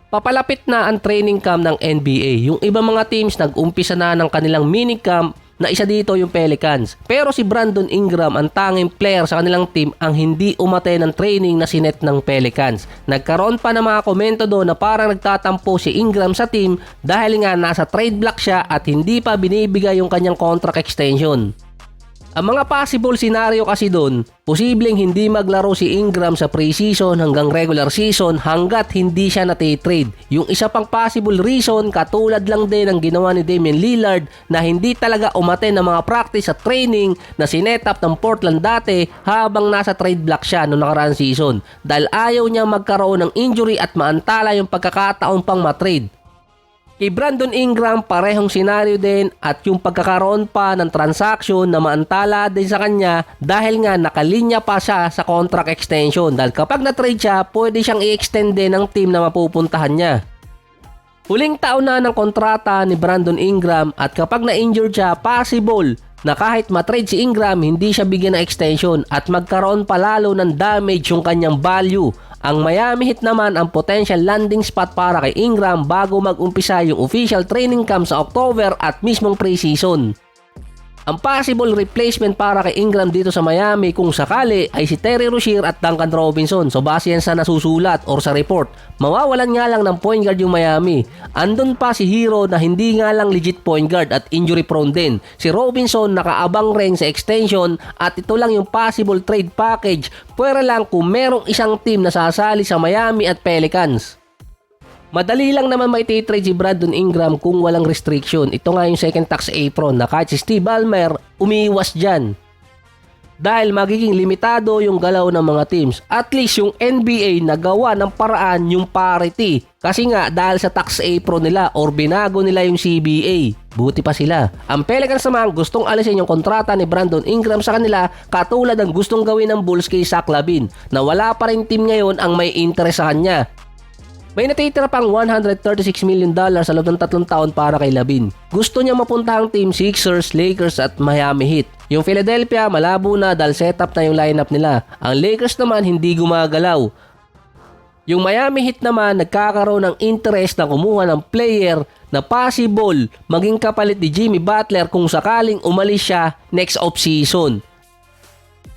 Papalapit na ang training camp ng NBA. Yung ibang mga teams nag-umpisa na ng kanilang minicamp na isa dito yung Pelicans. Pero si Brandon Ingram ang tanging player sa kanilang team ang hindi umate ng training na sinet ng Pelicans. Nagkaroon pa ng mga komento doon na parang nagtatampo si Ingram sa team dahil nga nasa trade block siya at hindi pa binibigay yung kanyang contract extension. Ang mga possible scenario kasi doon, posibleng hindi maglaro si Ingram sa preseason hanggang regular season hanggat hindi siya natitrade. Yung isa pang possible reason, katulad lang din ang ginawa ni Damian Lillard na hindi talaga umattend ng mga practice at training na sinetap ng Portland dati habang nasa trade block siya noong nakaraang season dahil ayaw niya magkaroon ng injury at maantala yung pagkakataon pang matrade. Kay Brandon Ingram, parehong senaryo din at yung pagkakaroon pa ng transaction na maantala din sa kanya dahil nga nakalinya pa siya sa contract extension dahil kapag na-trade siya, pwede siyang i-extend din ng team na mapupuntahan niya. Huling taon na ng kontrata ni Brandon Ingram at kapag na-injured siya, possible na kahit matrade si Ingram, hindi siya bigyan ng extension at magkaroon pa lalo ng damage yung kanyang value. Ang Miami Heat naman ang potential landing spot para kay Ingram bago mag-umpisa yung official training camp sa October at mismong preseason. Ang possible replacement para kay Ingram dito sa Miami kung sakali ay si Terry Rozier at Duncan Robinson. So base yan sa nasusulat or sa report, mawawalan nga lang ng point guard yung Miami. Andun pa si Hero na hindi nga lang legit point guard at injury prone din. Si Robinson nakaabang rin sa extension at ito lang yung possible trade package. Pwera lang kung merong isang team na sasali sa Miami at Pelicans. Madali lang naman maititrade si Brandon Ingram kung walang restriction. Ito nga yung second tax apron na kahit si Steve Ballmer umiiwas dyan. Dahil magiging limitado yung galaw ng mga teams. At least yung NBA nagawa ng paraan yung parity. Kasi nga dahil sa tax apron nila or binago nila yung CBA. Buti pa sila. Ang Pelicans naman gustong alisin yung kontrata ni Brandon Ingram sa kanila katulad ng gustong gawin ng Bulls kay Zach LaVine na wala pa rin team ngayon ang may interest sa kanya. May natitira pang $136 million sa loob ng 3 taon para kay LaVine. Gusto niya mapunta ang team Sixers, Lakers at Miami Heat. Yung Philadelphia malabo na dahil setup na yung lineup nila. Ang Lakers naman hindi gumagalaw. Yung Miami Heat naman nagkakaroon ng interest na kumuha ng player na possible maging kapalit ni Jimmy Butler kung sakaling umalis siya next off-season.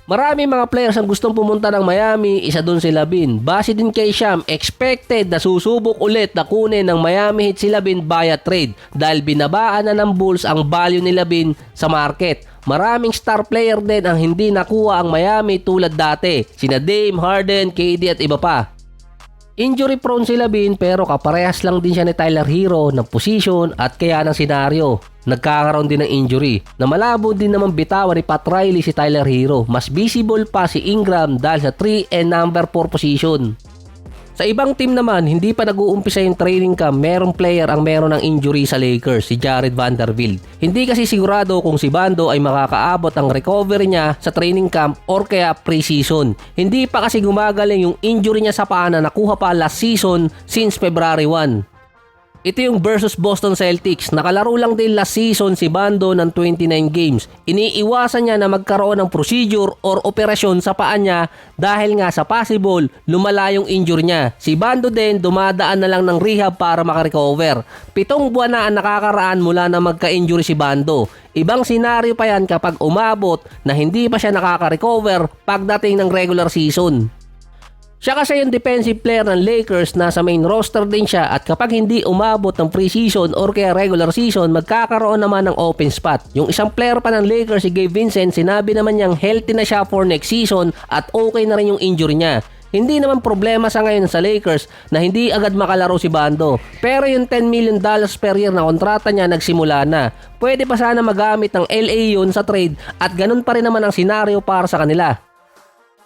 Marami mga players ang gustong pumunta ng Miami, isa dun si LaVine. Base din kay Sham, expected na susubok ulit na kunin ng Miami Heat si LaVine via trade dahil binabaan na ng Bulls ang value ni LaVine sa market. Maraming star player din ang hindi nakuha ang Miami tulad dati, sina Dame, Harden, KD at iba pa. Injury prone si LaVine pero kaparehas lang din siya ni Tyler Hero ng position at kaya ng senaryo. Nagkakaroon din ng injury na malabo din naman bitawan ni Pat Riley si Tyler Hero. Mas visible pa si Ingram dahil sa 3 and number 4 position. Sa ibang team naman, hindi pa nag-uumpisa yung training camp, merong player ang meron ng injury sa Lakers, si Jared Vanderbilt. Hindi kasi sigurado kung si Bando ay makakaabot ang recovery niya sa training camp or kaya pre-season. Hindi pa kasi gumagaling yung injury niya sa paa na nakuha pa last season since February 1. Ito yung versus Boston Celtics. Nakalaro lang din last season si Bando ng 29 games. Iniiwasan niya na magkaroon ng procedure or operasyon sa paa niya dahil nga sa possible lumala yung injury niya. Si Bando din dumadaan na lang ng rehab para makarecover. 7 buwan na ang nakakaraan mula na magka-injury si Bando. Ibang senaryo pa yan kapag umabot na hindi pa siya nakaka-recover pagdating ng regular season. Siya kasi yung defensive player ng Lakers, nasa main roster din siya at kapag hindi umabot ng preseason or kaya regular season, magkakaroon naman ng open spot. Yung isang player pa ng Lakers, si Gabe Vincent, sinabi naman niyang healthy na siya for next season at okay na rin yung injury niya. Hindi naman problema sa ngayon sa Lakers na hindi agad makalaro si Bando. Pero yung $10 million per year na kontrata niya nagsimula na. Pwede pa sana magamit ng LA yun sa trade at ganun pa rin naman ang senaryo para sa kanila.